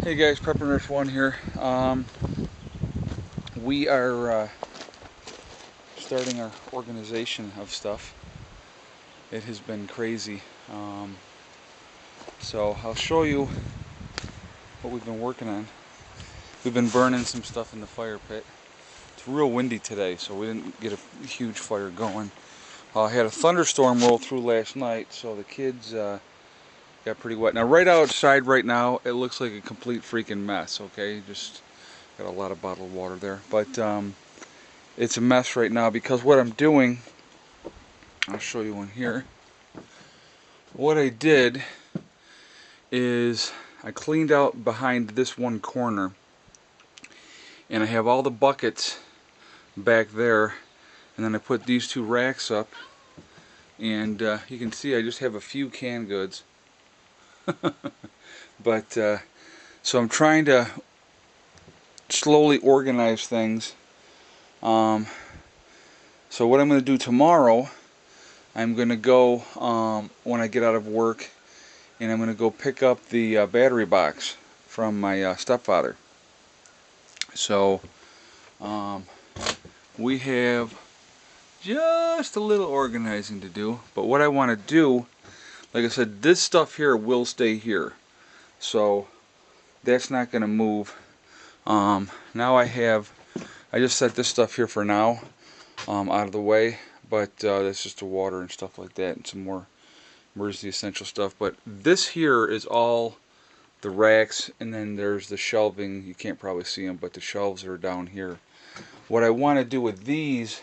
Hey guys, Prepper Nurse 1 here. We are starting our organization of stuff. It has been crazy. So I'll show you what we've been working on. We've been burning some stuff in the fire pit. It's real windy today, so we didn't get a huge fire going. I had a thunderstorm roll through last night, so the kids got pretty wet. Now right outside right now, it looks like a complete freaking mess, okay? Just got a lot of bottled water there. But it's a mess right now because what I'm doing, I'll show you one here. What I did is I cleaned out behind this one corner, and I have all the buckets back there, and then I put these two racks up, and you can see I just have a few canned goods. But so I'm trying to slowly organize things. So what I'm going to do tomorrow, I'm going to go when I get out of work, and I'm going to go pick up the battery box from my stepfather. So we have just a little organizing to do, but what I want to do, like I said, this stuff here will stay here, so that's not going to move. Now I just set this stuff here for now, out of the way, but that's just the water and stuff like that, and some more emergency essential stuff. But this here is all the racks, and then there's the shelving. You can't probably see them, but the shelves are down here. What I want to do with these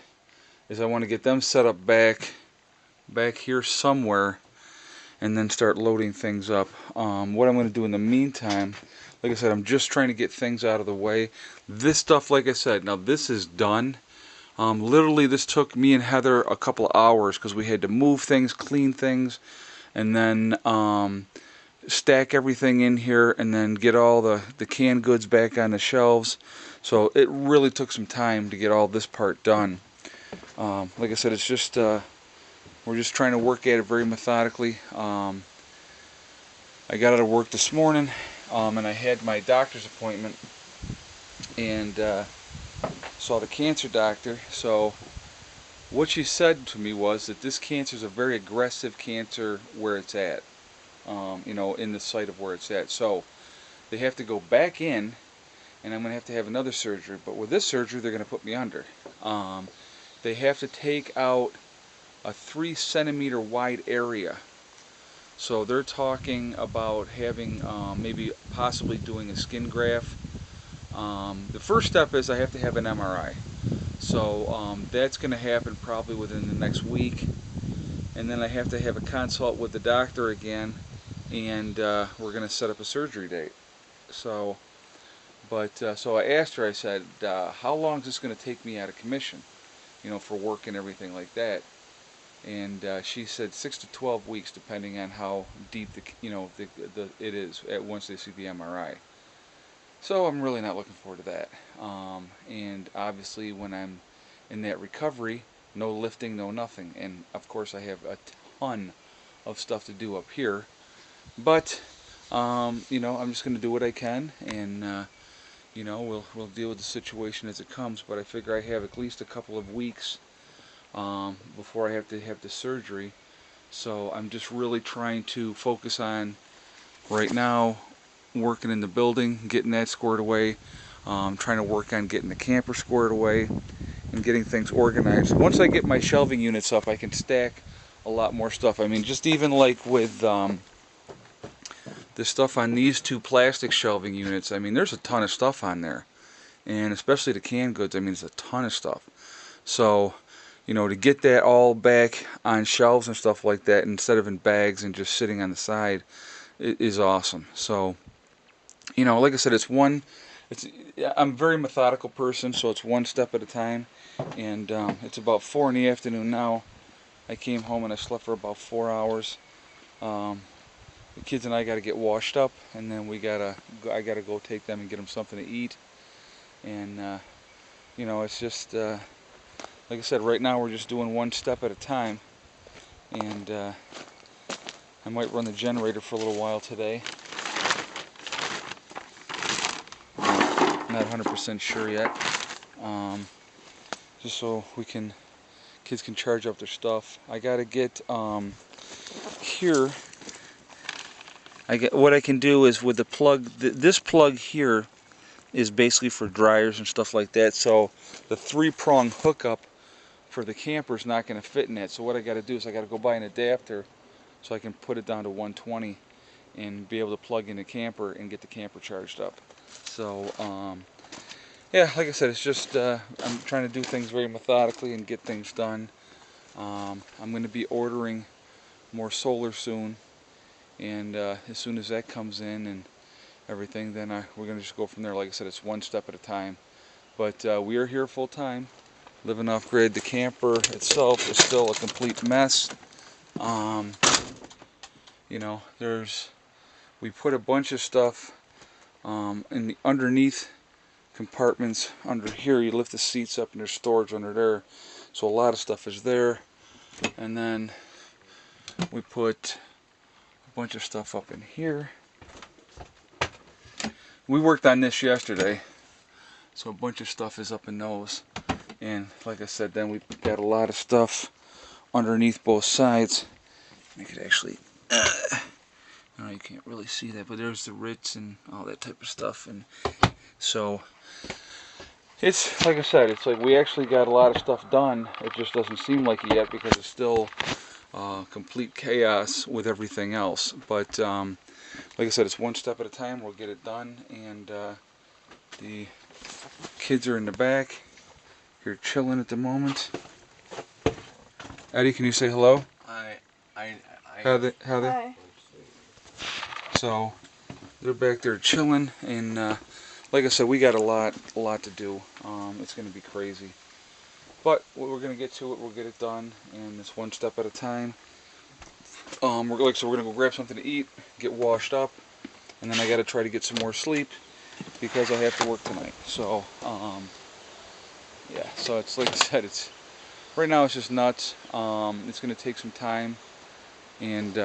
is I want to get them set up back here somewhere, and then start loading things up. What I'm going to do in the meantime, like I said, I'm just trying to get things out of the way. This stuff, like I said, now this is done. Literally this took me and Heather a couple of hours because we had to move things, clean things, and then stack everything in here, and then get all the canned goods back on the shelves. So it really took some time to get all this part done. Like I said, it's just we're just trying to work at it very methodically. I got out of work this morning, and I had my doctor's appointment, and saw the cancer doctor. So what she said to me was that this cancer is a very aggressive cancer where it's at, you know, in the site of where it's at. So they have to go back in, and I'm going to have another surgery. But with this surgery, they're going to put me under. They have to take out a 3 centimeter wide area. So they're talking about having maybe possibly doing a skin graft. The first step is I have to have an MRI. So that's going to happen probably within the next week. And then I have to have a consult with the doctor again, and we're going to set up a surgery date. So, so I asked her, I said, how long is this going to take me out of commission, you know, for work and everything like that? And she said 6 to 12 weeks, depending on how deep it is once they see the MRI. So I'm really not looking forward to that. And obviously, when I'm in that recovery, no lifting, no nothing. And of course, I have a ton of stuff to do up here. But you know, I'm just going to do what I can, and you know, we'll deal with the situation as it comes. But I figure I have at least a couple of weeks before I have to have the surgery. So I'm just really trying to focus on, right now, working in the building, getting that squared away, trying to work on getting the camper squared away, and getting things organized. Once I get my shelving units up, I can stack a lot more stuff. I mean, just even like with the stuff on these two plastic shelving units, I mean, there's a ton of stuff on there. And especially the canned goods, I mean, it's a ton of stuff. So, you know, to get that all back on shelves and stuff like that, instead of in bags and just sitting on the side, is awesome. So, you know, like I said, I'm a very methodical person, so it's one step at a time. And it's about 4 in the afternoon now. I came home and I slept for about 4 hours. The kids and I got to get washed up, and then I gotta go take them and get them something to eat. And you know, it's just like I said, right now we're just doing one step at a time. And I might run the generator for a little while today. I'm not 100% sure yet. Just so kids can charge up their stuff. I gotta get here. What I can do is with the plug. This plug here is basically for dryers and stuff like that. So the 3-prong hookup for the camper is not going to fit in that. So what I got to do is I got to go buy an adapter so I can put it down to 120 and be able to plug in the camper and get the camper charged up. So yeah, like I said, it's just I'm trying to do things very methodically and get things done. I'm going to be ordering more solar soon, and as soon as that comes in and everything, then we're going to just go from there. Like I said, it's one step at a time. But we are here full time, living off grid. The camper itself is still a complete mess. You know, we put a bunch of stuff in the underneath compartments under here. You lift the seats up and there's storage under there. So a lot of stuff is there. And then we put a bunch of stuff up in here. We worked on this yesterday, so a bunch of stuff is up in those. And like I said, then we've got a lot of stuff underneath both sides. I could actually, I know you can't really see that, but there's the Ritz and all that type of stuff. And so it's, like I said, it's like we actually got a lot of stuff done. It just doesn't seem like it yet because it's still complete chaos with everything else. But like I said, it's one step at a time. We'll get it done. And the kids are in the back here chilling at the moment. Eddie, can you say hello? How they? Hi. So they're back there chilling, and like I said, we got a lot to do. It's going to be crazy, but we're going to get to it. We'll get it done, and it's one step at a time. We're going to go grab something to eat, get washed up, and then I got to try to get some more sleep because I have to work tonight. So yeah. So it's like I said, it's right now it's just nuts. It's going to take some time, and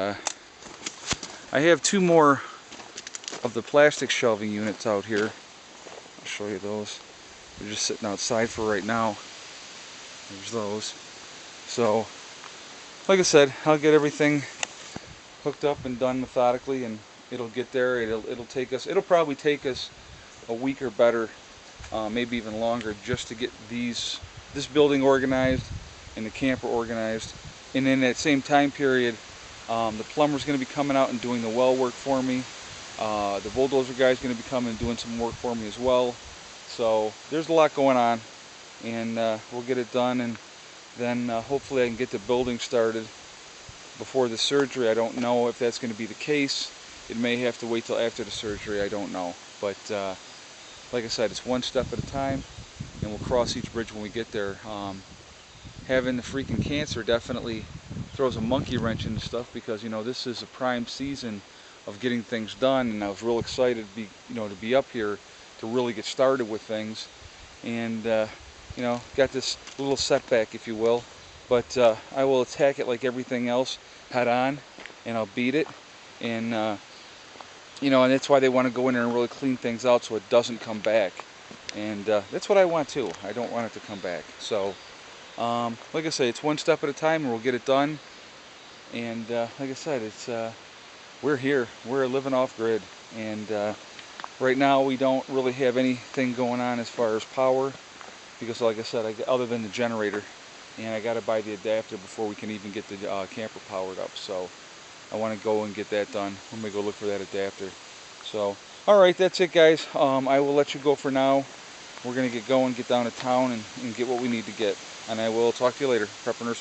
I have 2 more of the plastic shelving units out here. I'll show you those. They're just sitting outside for right now. There's those. So, like I said, I'll get everything hooked up and done methodically, and it'll get there. It'll probably take us a week or better, maybe even longer, just to get this building organized and the camper organized. And in that same time period, the plumber's going to be coming out and doing the well work for me. The bulldozer guy's going to be coming and doing some work for me as well. So there's a lot going on, and we'll get it done, and then hopefully I can get the building started before the surgery. I don't know if that's going to be the case. It may have to wait till after the surgery. I don't know. But like I said, it's one step at a time, and we'll cross each bridge when we get there. Having the freaking cancer definitely throws a monkey wrench into stuff, because you know this is a prime season of getting things done, and I was real excited to be up here to really get started with things, and you know, got this little setback, if you will, but I will attack it like everything else head on, and I'll beat it. And you know, and that's why they want to go in there and really clean things out so it doesn't come back, and that's what I want too. I don't want it to come back. So like I say, it's one step at a time, and we'll get it done. And like I said, it's we're here, we're living off grid, and right now we don't really have anything going on as far as power, because like I said, other than the generator, and I got to buy the adapter before we can even get the camper powered up. So I want to go and get that done. I'm going to go look for that adapter. So alright, that's it guys. I will let you go for now. We're going to get going, get down to town, and get what we need to get. And I will talk to you later. Prepreneurs.